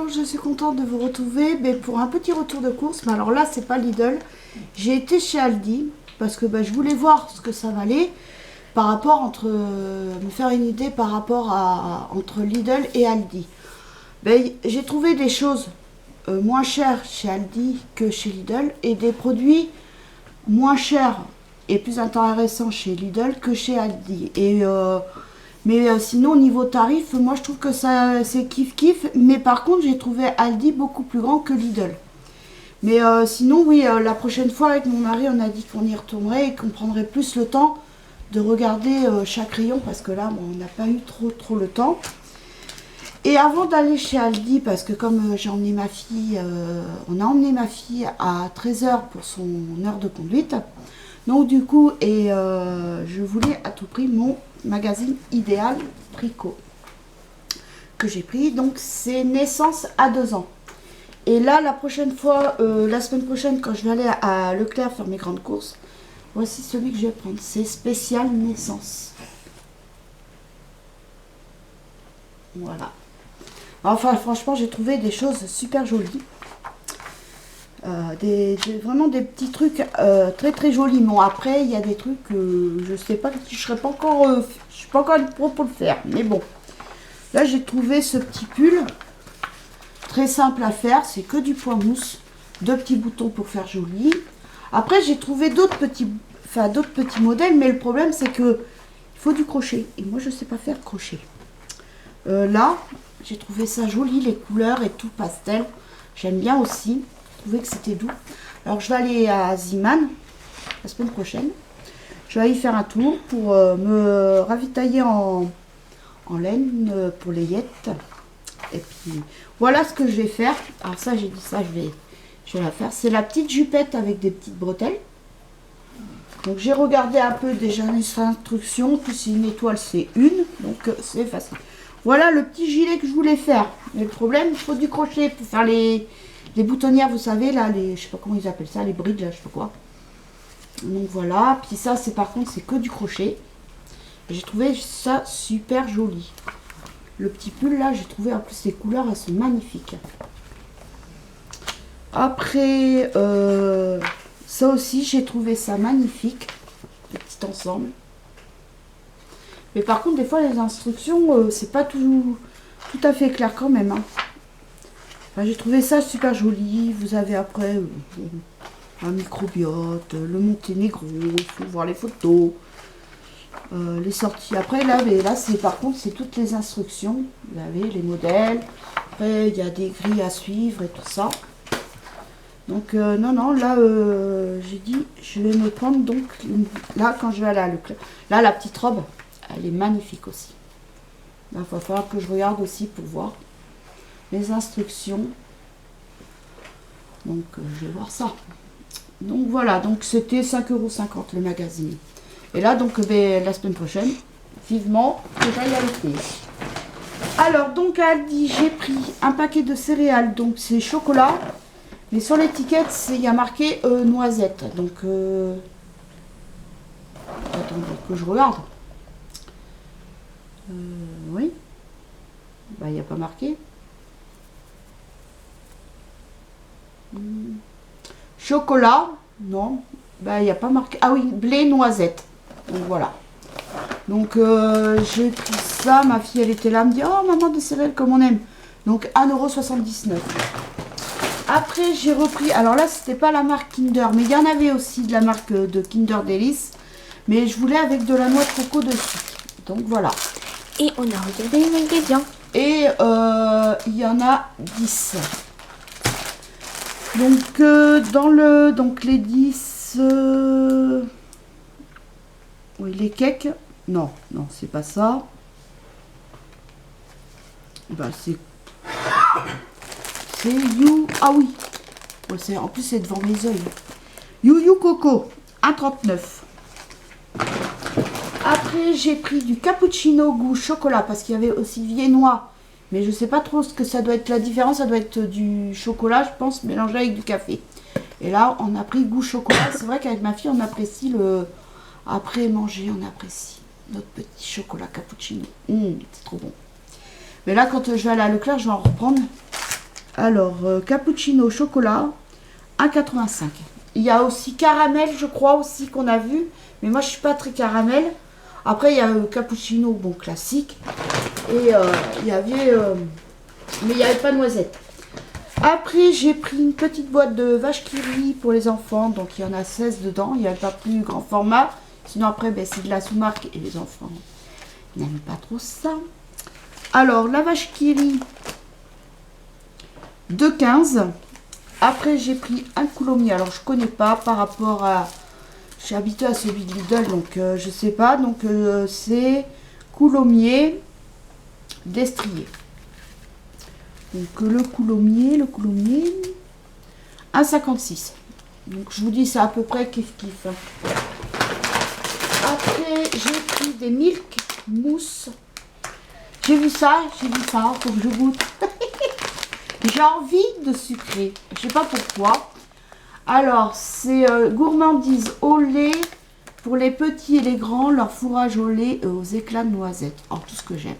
bonjour, je suis contente de vous retrouver pour un petit retour de course. Mais alors là, c'est pas Lidl. J'ai été chez Aldi parce que je voulais voir ce que ça valait par rapport me faire une idée par rapport entre Lidl et Aldi. J'ai trouvé des choses moins chères chez Aldi que chez Lidl et des produits moins chers et plus intéressants chez Lidl que chez Aldi. Mais sinon, au niveau tarif, moi je trouve que ça c'est kiff-kiff. Mais par contre, j'ai trouvé Aldi beaucoup plus grand que Lidl. Mais sinon, oui, la prochaine fois avec mon mari, on a dit qu'on y retournerait et qu'on prendrait plus le temps de regarder chaque rayon. Parce que là, on n'a pas eu trop le temps. Et avant d'aller chez Aldi, parce que comme j'ai emmené ma fille, on a emmené ma fille à 13 h pour son heure de conduite. Donc du coup, je voulais à tout prix mon magazine idéal tricot que j'ai pris. Donc c'est naissance à 2 ans. Et là, la prochaine fois, la semaine prochaine, quand je vais aller à Leclerc faire mes grandes courses, voici celui que je vais prendre. C'est spécial naissance. Voilà. Enfin, franchement, j'ai trouvé des choses super jolies. Vraiment des petits trucs très jolis. Bon, après il y a des trucs je sais pas, je suis pas encore pro pour le faire, mais bon, là j'ai trouvé ce petit pull très simple à faire. C'est que du point mousse, 2 petits boutons pour faire joli. Après j'ai trouvé d'autres petits modèles, mais le problème c'est que il faut du crochet et moi je sais pas faire crochet. Là j'ai trouvé ça joli, les couleurs et tout pastel, j'aime bien aussi. Je trouvais que c'était doux. Alors je vais aller à Ziman la semaine prochaine. Je vais aller y faire un tour pour me ravitailler en laine pour les yettes. Et puis voilà ce que je vais faire. Alors ça, j'ai dit ça, je vais la faire. C'est la petite jupette avec des petites bretelles. Donc j'ai regardé un peu déjà les instructions. Puis c'est une étoile, c'est une. Donc c'est facile. Voilà le petit gilet que je voulais faire. Mais le problème, il faut du crochet pour faire les boutonnières, vous savez, là, je sais pas comment ils appellent ça, les bridges, là, je sais pas quoi. Donc voilà, puis ça, par contre, c'est que du crochet. J'ai trouvé ça super joli. Le petit pull, là, j'ai trouvé, en plus, les couleurs, elles sont magnifiques. Après, ça aussi, j'ai trouvé ça magnifique, le petit ensemble. Mais par contre, des fois, les instructions, c'est pas tout à fait clair quand même, hein. Enfin, j'ai trouvé ça super joli. Vous avez après un microbiote, le Monténégro, il faut voir les photos, les sorties. Après là par contre c'est toutes les instructions. Vous avez les modèles. Après il y a des grilles à suivre et tout ça. Donc non là j'ai dit je vais me prendre donc là quand je vais aller à Leclerc. Là la petite robe, elle est magnifique aussi. Là il va falloir que je regarde aussi pour voir les instructions. Donc je vais voir ça. Donc voilà, donc c'était 5,50 € le magazine. Et là donc la semaine prochaine, vivement que j'aille à l'été. Alors donc à Aldi, j'ai pris un paquet de céréales, donc c'est chocolat, mais sur l'étiquette il y a marqué noisette. Donc attendez que je regarde. Oui, il n'y a pas marqué. Chocolat, non, il n'y a pas marqué. Ah oui, blé noisette. Donc voilà. Donc j'ai pris ça, ma fille elle était là, elle me dit oh maman des céréales comme on aime. Donc 1,79 €. Après j'ai repris, alors là c'était pas la marque Kinder, mais il y en avait aussi de la marque de Kinder Delice. Mais je voulais avec de la noix de coco dessus. Donc voilà. Et on a regardé les ingrédients. Et il y en a 10. Donc les 10 oui, les cakes, non c'est pas ça. C'est You, ah oui, en plus c'est devant mes yeux. You Coco 1,39 €. Après j'ai pris du cappuccino goût chocolat parce qu'il y avait aussi viennois. Mais je sais pas trop ce que ça doit être la différence. Ça doit être du chocolat, je pense, mélangé avec du café. Et là, on a pris goût chocolat. C'est vrai qu'avec ma fille, on apprécie après manger, on apprécie notre petit chocolat cappuccino. C'est trop bon. Mais là, quand je vais aller à Leclerc, je vais en reprendre. Alors, cappuccino chocolat, 1,85. Il y a aussi caramel, je crois aussi qu'on a vu. Mais moi, je suis pas très caramel. Après, il y a cappuccino, bon, classique. Et il y avait... mais il n'y avait pas de noisette. Après, j'ai pris une petite boîte de vache qui rit pour les enfants. Donc, il y en a 16 dedans. Il n'y a pas plus grand format. Sinon, après, ben, c'est de la sous-marque. Et les enfants n'aiment pas trop ça. Alors, la vache qui rit, 2,15. Après, j'ai pris un coulommiers. Alors, je connais pas par rapport à... Je suis habituée à celui de Lidl, donc je sais pas. Donc, c'est coulommiers destrier. Donc, le coulommiers, 1,56. Donc, je vous dis, c'est à peu près kiff-kiff. Après, j'ai pris des milk mousse. J'ai vu ça, faut que je goûte. J'ai envie de sucrer, je sais pas pourquoi. Alors, c'est gourmandise au lait pour les petits et les grands, leur fourrage au lait aux éclats de noisettes. Oh, tout ce que j'aime.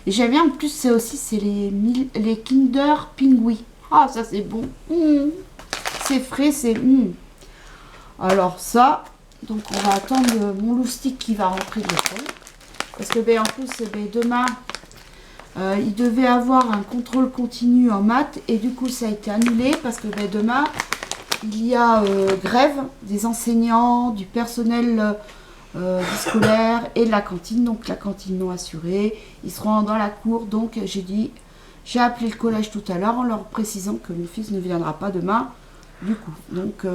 Et j'aime bien, en plus, c'est les Kinder Pingui. Ah, ça c'est bon. C'est frais, c'est... Alors ça, donc on va attendre mon loustic qui va rentrer de l'école. Parce que ben, en plus, ben, demain... il devait avoir un contrôle continu en maths et du coup ça a été annulé parce que ben, demain il y a grève des enseignants, du personnel scolaire et de la cantine, donc la cantine non assurée. Ils seront dans la cour, donc j'ai appelé le collège tout à l'heure en leur précisant que mon fils ne viendra pas demain du coup. Donc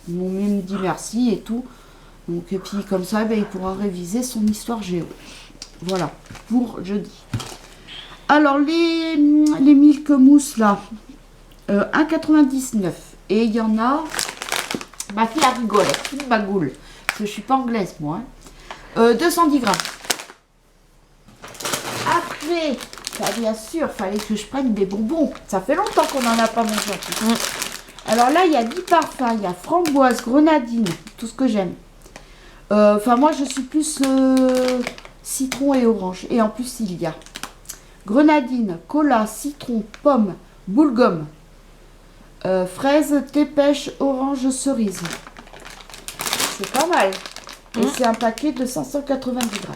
ils m'ont même dit merci et tout. Donc, et puis comme ça ben, il pourra réviser son histoire géo. Voilà, pour jeudi. Alors, les milk mousse, là, 1,99. Et il y en a... Ma fille a rigolé, toute bagoule. Parce que je suis pas anglaise, moi. 210 grammes. Après, bah, bien sûr, fallait que je prenne des bonbons. Ça fait longtemps qu'on n'en a pas mangé. Alors là, il y a 10 parfums. Il y a framboise, grenadine, tout ce que j'aime. Enfin, moi, je suis plus citron et orange. Et en plus, il y a... grenadine, cola, citron, pomme, boule gomme, fraise, thé pêche, orange, cerise. C'est pas mal. Et c'est un paquet de 590 grammes.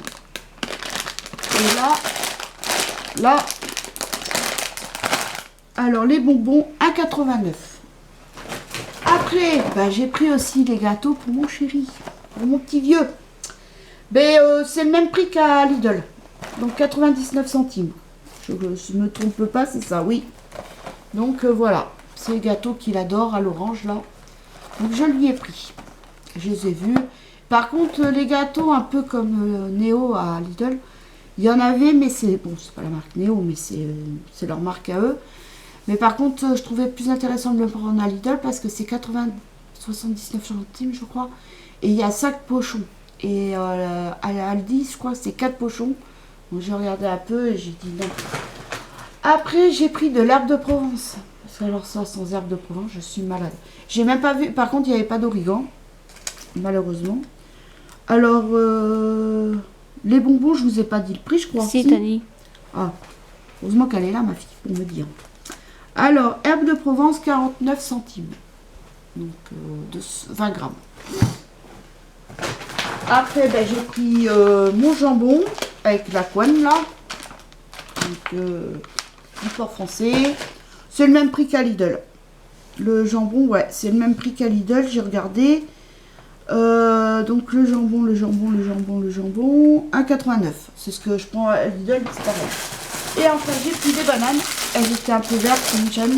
Et là, alors les bonbons, 1,89. Après, bah, j'ai pris aussi les gâteaux pour mon chéri, pour mon petit vieux. Mais c'est le même prix qu'à Lidl. Donc 99 centimes. Je ne me trompe pas, c'est ça, oui. Donc voilà, c'est les gâteaux qu'il adore à l'orange là. Donc je lui ai pris. Je les ai vus. Par contre, les gâteaux un peu comme Néo à Lidl, il y en avait, mais c'est... Bon, c'est pas la marque Néo, mais c'est leur marque à eux. Mais par contre, je trouvais plus intéressant de le prendre à Lidl parce que c'est 79 centimes, je crois. Et il y a 5 pochons. Et à Aldi, je crois que c'est 4 pochons. Donc j'ai regardé un peu et j'ai dit non. Après, j'ai pris de l'herbe de Provence. Parce que alors ça, sans herbe de Provence, je suis malade. J'ai même pas vu... Par contre, il n'y avait pas d'origan. Malheureusement. Alors, les bonbons, je vous ai pas dit le prix, je crois. Si, t'as dit. Ah, heureusement qu'elle est là, ma fille, pour me dire. Alors, herbe de Provence, 49 centimes. Donc, 20 grammes. Après, ben, j'ai pris mon jambon avec la couenne, là. Donc, du port français. C'est le même prix qu'à Lidl. Le jambon, ouais, c'est le même prix qu'à Lidl, j'ai regardé. Donc le jambon, 1,89. C'est ce que je prends à Lidl, c'est pareil. Et enfin j'ai pris des bananes. Elles étaient un peu vertes comme j'aime.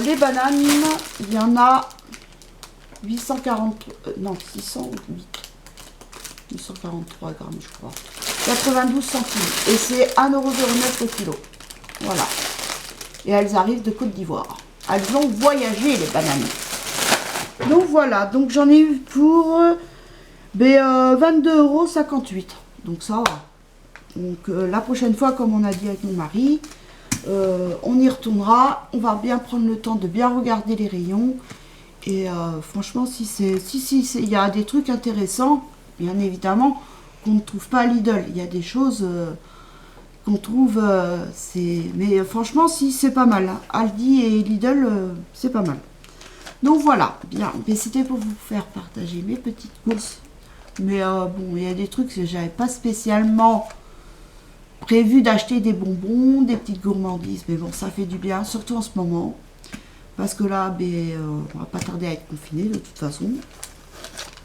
Les bananes, il y en a 840, non 843 grammes je crois. 92 centimes. Et c'est 1,09€ le kilo. Voilà. Et elles arrivent de Côte d'Ivoire. Elles ont voyagé les bananes. Donc voilà, donc j'en ai eu pour 22,58 €. Donc ça va. Donc la prochaine fois, comme on a dit avec mon mari, on y retournera. On va bien prendre le temps de bien regarder les rayons. Et franchement, si il y a des trucs intéressants, bien évidemment, qu'on ne trouve pas à Lidl. Il y a des choses qu'on trouve, mais franchement, si, c'est pas mal. Hein. Aldi et Lidl, c'est pas mal. Donc voilà, bien. Mais c'était pour vous faire partager mes petites courses. Mais bon, il y a des trucs que j'avais pas spécialement prévu d'acheter des bonbons, des petites gourmandises. Mais bon, ça fait du bien, surtout en ce moment. Parce que là, on va pas tarder à être confinés de toute façon.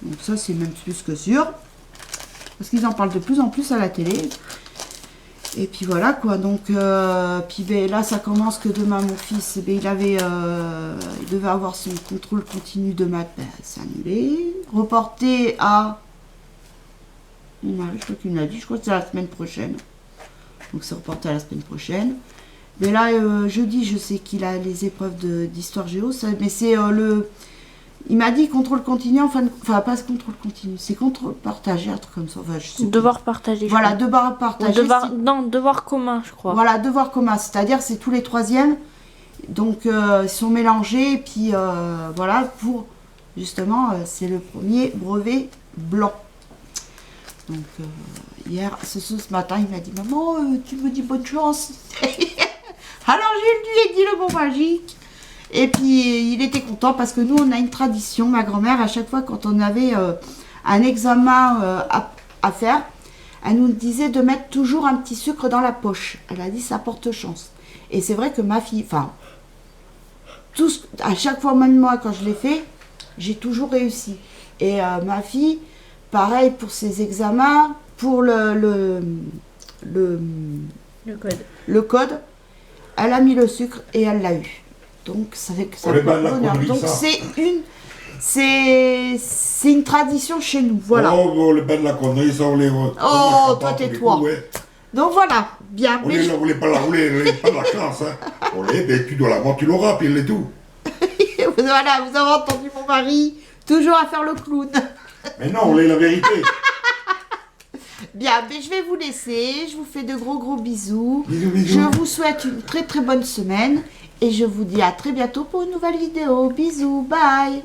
Donc ça, c'est même plus que sûr. Parce qu'ils en parlent de plus en plus à la télé. Et puis voilà quoi, donc puis là ça commence que demain mon fils, il devait avoir son contrôle continu de maths, c'est annulé. Reporté à, je crois qu'il me l'a dit, je crois que c'est la semaine prochaine. Donc c'est reporté à la semaine prochaine. Mais là jeudi je sais qu'il a les épreuves d'histoire géo, mais c'est il m'a dit contrôle continu, enfin pas contrôle continu, c'est contrôle partagé, un truc comme ça. Enfin, je sais Devoir partagé. voilà, devoir partagé. Non, devoir commun, je crois. Voilà, devoir commun, c'est-à-dire c'est tous les troisièmes. Donc ils sont mélangés, et puis voilà, pour justement, c'est le premier brevet blanc. Donc hier, ce matin, il m'a dit, maman, tu me dis bonne chance. Alors je lui ai dit le mot magique. Et puis, il était content parce que nous, on a une tradition. Ma grand-mère, à chaque fois, quand on avait un examen à faire, elle nous disait de mettre toujours un petit sucre dans la poche. Elle a dit, ça porte chance. Et c'est vrai que ma fille, à chaque fois, même moi, quand je l'ai fait, j'ai toujours réussi. Et ma fille, pareil pour ses examens, pour le code, elle a mis le sucre et elle l'a eu. Donc ça fait que ça porte bonheur. Donc c'est une tradition chez nous, voilà. Oh, le bain de la connerie, ça on les. Oh, toi tais-toi. Ouais. Donc voilà, bien. On n'est pas de la classe, hein. Tu dois l'avoir, tu l'auras, puis il est tout. Voilà, vous avez entendu mon mari, toujours à faire le clown. Mais non, on est la vérité. Bien, mais je vais vous laisser. Je vous fais de gros bisous. Bisous. Je vous souhaite une très bonne semaine. Et je vous dis à très bientôt pour une nouvelle vidéo. Bisous, bye.